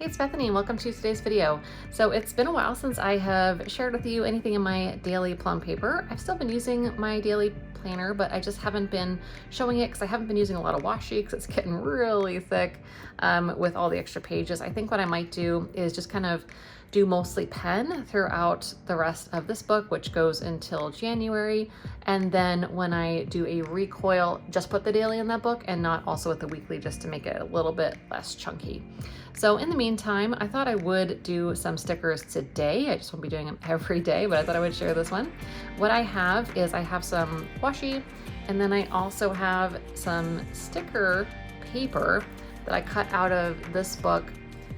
It's Bethany and welcome to today's video. So it's been a while since I have shared with you anything in my Daily Plum Paper. I've still been using my Daily Planner, but I just haven't been showing it because I haven't been using a lot of washi because it's getting really thick with all the extra pages. I think what I might do is just kind of do mostly pen throughout the rest of this book, which goes until January. And then when I do a recoil, just put the daily in that book and not also with the weekly, just to make it a little bit less chunky. So in the meantime, I thought I would do some stickers today. I just won't be doing them every day, but I thought I would share this one. What I have is I have some washi, and then I also have some sticker paper that I cut out of this book.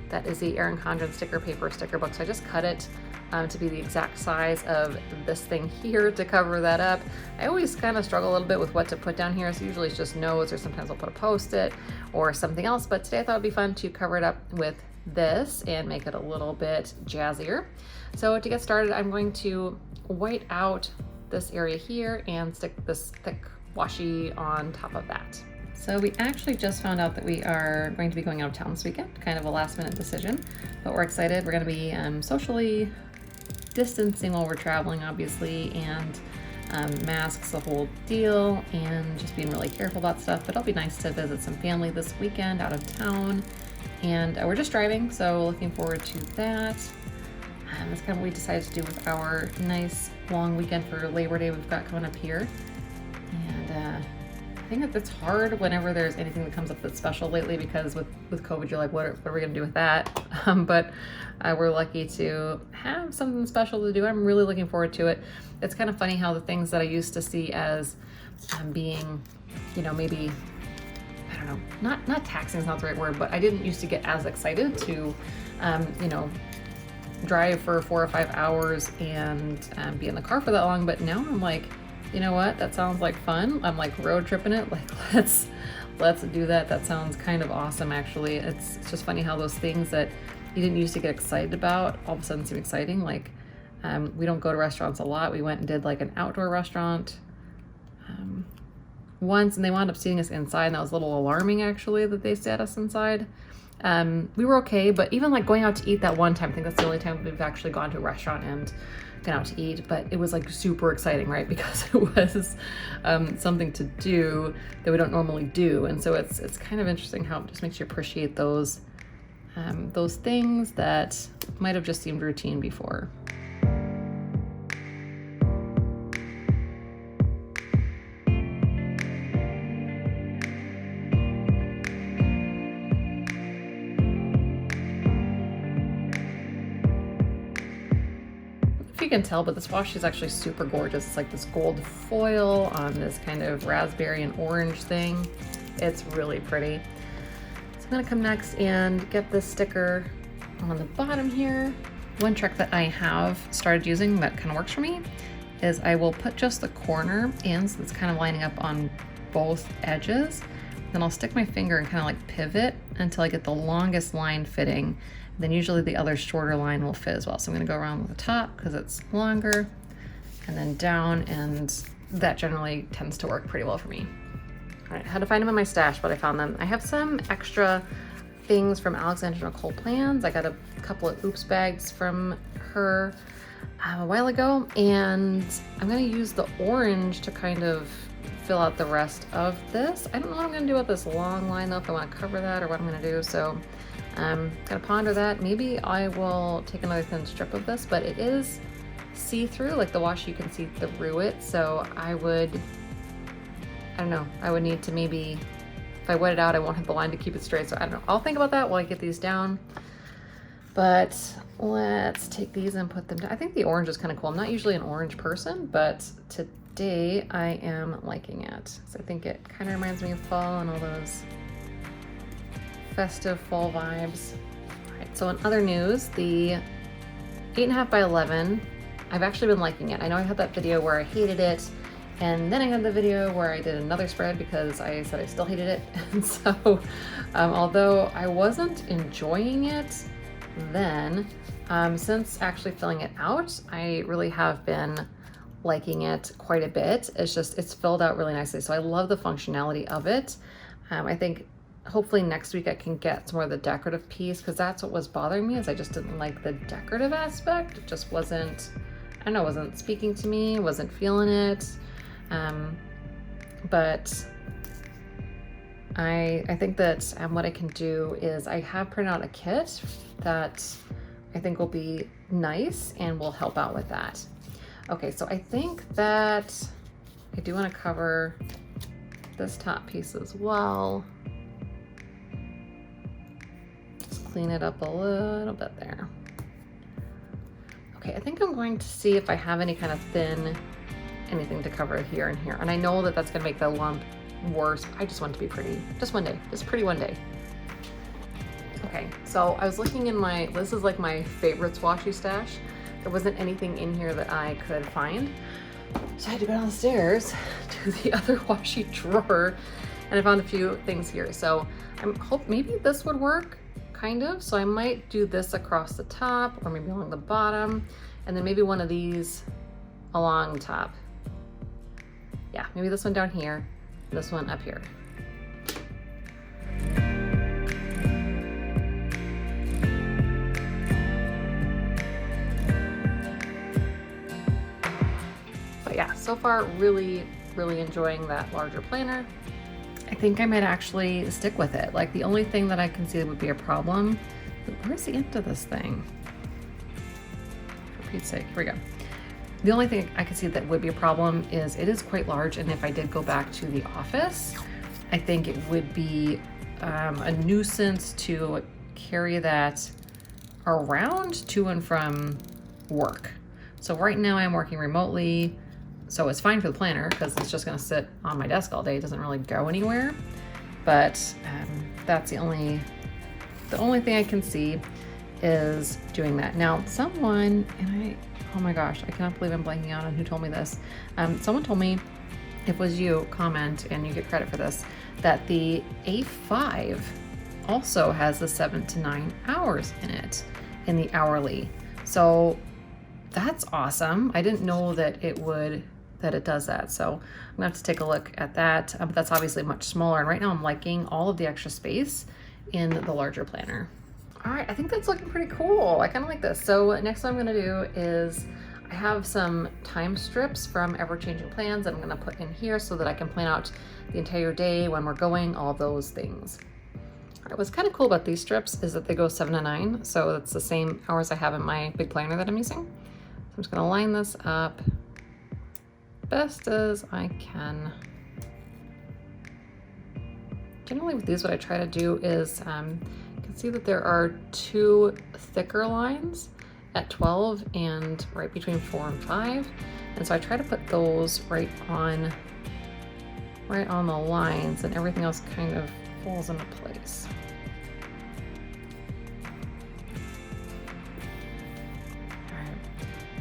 That is the Erin Condren sticker paper sticker book. So I just cut it to be the exact size of this thing here to cover that up. I always kind of struggle a little bit with what to put down here. So usually it's just notes, or sometimes I'll put a Post-it or something else. But today I thought it'd be fun to cover it up with this and make it a little bit jazzier. So to get started, I'm going to white out this area here and stick this thick washi on top of that. So we actually just found out that we are going to be going out of town this weekend, kind of a last minute decision, but we're excited. We're going to be socially distancing while we're traveling, obviously, and masks, the whole deal, and just being really careful about stuff. But it'll be nice to visit some family this weekend out of town, and we're just driving, so looking forward to that. That's kind of what we decided to do with our nice long weekend for Labor Day we've got coming up here. And I think it's hard whenever there's anything that comes up that's special lately, because with COVID, you're like, what are we gonna do with that? But we're lucky to have something special to do. I'm really looking forward to it. It's kind of funny how the things that I used to see as being, you know, maybe, I don't know, not taxing is not the right word, but I didn't used to get as excited to, you know, drive for 4 or 5 hours and be in the car for that long. But now I'm like, you know what? That sounds like fun. I'm like road tripping it. Like let's do that. That sounds kind of awesome, actually. It's just funny how those things that you didn't used to get excited about all of a sudden seem exciting. Like we don't go to restaurants a lot. We went and did like an outdoor restaurant once, and they wound up seating us inside, and that was a little alarming, actually, that they sat us inside. We were okay, but even like going out to eat that one time, I think that's the only time we've actually gone to a restaurant and gone out to eat, but it was like super exciting, right? Because it was something to do that we don't normally do. And so it's kind of interesting how it just makes you appreciate those things that might have just seemed routine before. You can tell, but this washi is actually super gorgeous. It's like this gold foil on this kind of raspberry and orange thing. It's really pretty. So I'm gonna come next and get this sticker on the bottom here. One trick that I have started using that kind of works for me is I will put just the corner in, so it's kind of lining up on both edges. Then I'll stick my finger and kind of like pivot until I get the longest line fitting. Then usually the other shorter line will fit as well. So I'm gonna go around with the top because it's longer, and then down, and that generally tends to work pretty well for me. All right, I had to find them in my stash, but I found them. I have some extra things from Alexandra Nicole Plans. I got a couple of oops bags from her a while ago, and I'm gonna use the orange to kind of fill out the rest of this. I don't know what I'm gonna do with this long line though, if I wanna cover that or what I'm gonna do. So gotta ponder that. Maybe I will take another thin strip of this, but it is see-through, like the washi, you can see through it. So I don't know, I would need to maybe, if I wet it out, I won't have the line to keep it straight. So I don't know, I'll think about that while I get these down. But let's take these and put them down. I think the orange is kind of cool. I'm not usually an orange person, but today I am liking it. So I think it kind of reminds me of fall and all those festive fall vibes. All right, so in other news, the 8.5 by 11, I've actually been liking it. I know I had that video where I hated it, and then I had the video where I did another spread because I said I still hated it. And so although I wasn't enjoying it then, since actually filling it out, I really have been liking it quite a bit. It's filled out really nicely. So I love the functionality of it. I think hopefully next week I can get some more of the decorative piece, because that's what was bothering me, is I just didn't like the decorative aspect. It just wasn't, I don't know, wasn't speaking to me, wasn't feeling it. But I think that what I can do is I have printed out a kit that I think will be nice and will help out with that. Okay, so I think that I do want to cover this top piece as well. Just clean it up a little bit there. Okay, I think I'm going to see if I have any kind of thin anything to cover here and here. And I know that that's gonna make the lump worse. I just want it to be pretty, just one day, just pretty one day. Okay, so I was looking in my, this is like my favorites washi stash. There wasn't anything in here that I could find. So I had to go downstairs to the other washi drawer, and I found a few things here. So I'm hope maybe this would work, kind of. So I might do this across the top, or maybe along the bottom, and then maybe one of these along top. Yeah, maybe this one down here, this one up here. But yeah, so far really enjoying that larger planner. I think I might actually stick with it. Like, the only thing that I can see that would be a problem, where's the end of this thing? For Pete's sake, here we go. The only thing I can see that would be a problem is it is quite large, and if I did go back to the office, I think it would be a nuisance to carry that around to and from work. So right now I'm working remotely, so it's fine for the planner because it's just gonna sit on my desk all day. It doesn't really go anywhere, but that's the only thing I can see is doing that. Now someone, and oh my gosh, I cannot believe I'm blanking out on who told me this. Someone told me, if it was you, comment and you get credit for this, that the A5 also has the 7 to 9 hours in it, in the hourly. So that's awesome. I didn't know that it does that. So I'm gonna have to take a look at that. But that's obviously much smaller. And right now I'm liking all of the extra space in the larger planner. All right, I think that's looking pretty cool. I kind of like this. So next what I'm gonna do is I have some time strips from Ever Changing Plans that I'm gonna put in here so that I can plan out the entire day, when we're going, all those things. All right, what's kind of cool about these strips is that they go 7 to 9. So it's the same hours I have in my big planner that I'm using. So I'm just gonna line this up best as I can. Generally with these, what I try to do is, you can see that there are 2 thicker lines at 12 and right between 4 and 5. And so I try to put those right on the lines, and everything else kind of falls into place. All right.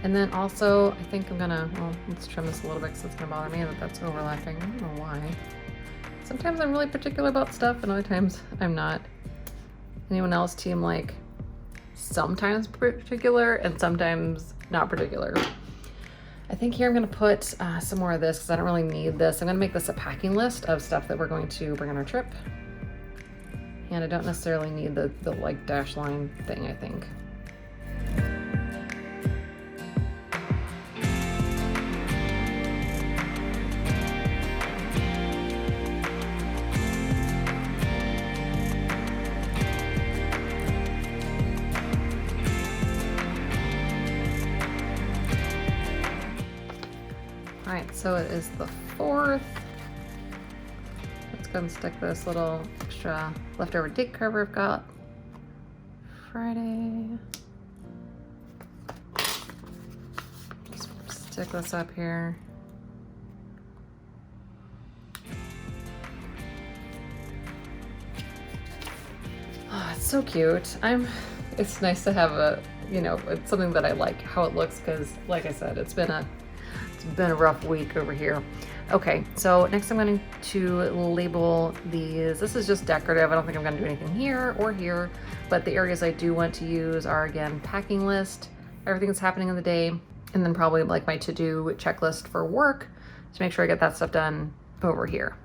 And then also, I think I'm gonna, well, let's trim this a little bit because it's gonna bother me that that's overlapping. I don't know why. Sometimes I'm really particular about stuff, and other times I'm not. Anyone else team like sometimes particular and sometimes not particular? I think here I'm gonna put some more of this because I don't really need this. I'm gonna make this a packing list of stuff that we're going to bring on our trip. And I don't necessarily need the like dash line thing, I think. All right, so it is the 4th. Let's go and stick this little extra leftover date cover I've got. Friday. Just stick this up here. Oh, it's so cute. It's nice to have a, it's something that I like how it looks, because like I said, it's been a rough week over here. Okay, so next I'm going to label these. This is just decorative. I don't think I'm going to do anything here or here, but the areas I do want to use are, again, packing list, everything that's happening in the day, and then probably like my to-do checklist for work to make sure I get that stuff done over here.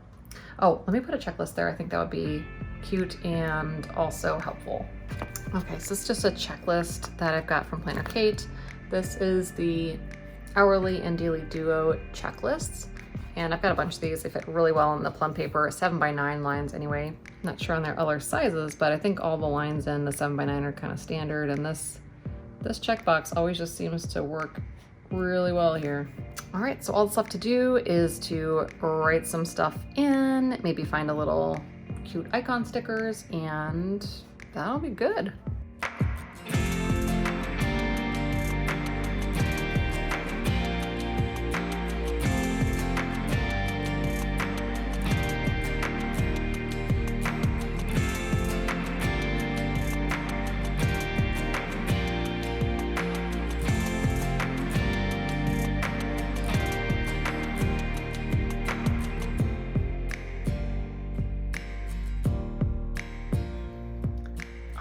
Oh, let me put a checklist there. I think that would be cute and also helpful. Okay, so it's just a checklist that I've got from Planner Kate. This is the hourly and daily duo checklists. And I've got a bunch of these. They fit really well in the plum paper, 7x9 lines anyway. Not sure on their other sizes, but I think all the lines in the 7x9 are kind of standard. And this checkbox always just seems to work really well here. All right, so all that's left to do is to write some stuff in, maybe find a little cute icon stickers, and that'll be good.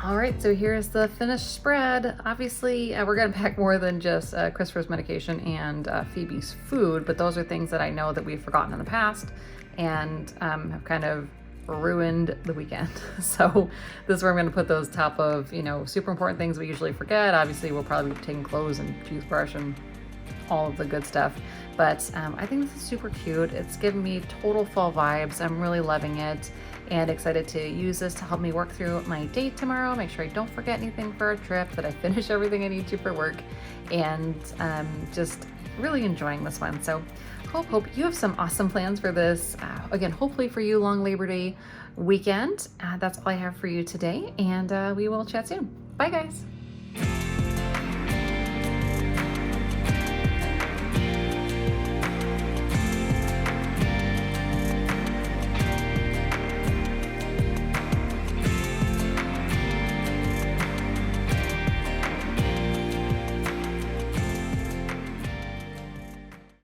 All right, so here's the finished spread. Obviously, we're gonna pack more than just Christopher's medication and Phoebe's food, but those are things that I know that we've forgotten in the past and have kind of ruined the weekend. So this is where I'm gonna put those top of, super important things we usually forget. Obviously, we'll probably be taking clothes and toothbrush and all of the good stuff. But I think this is super cute. It's giving me total fall vibes. I'm really loving it and excited to use this to help me work through my day tomorrow, make sure I don't forget anything for our trip, that I finish everything I need to for work, and just really enjoying this one. So hope you have some awesome plans for this. Again, hopefully for you, long Labor Day weekend. That's all I have for you today, and we will chat soon. Bye, guys.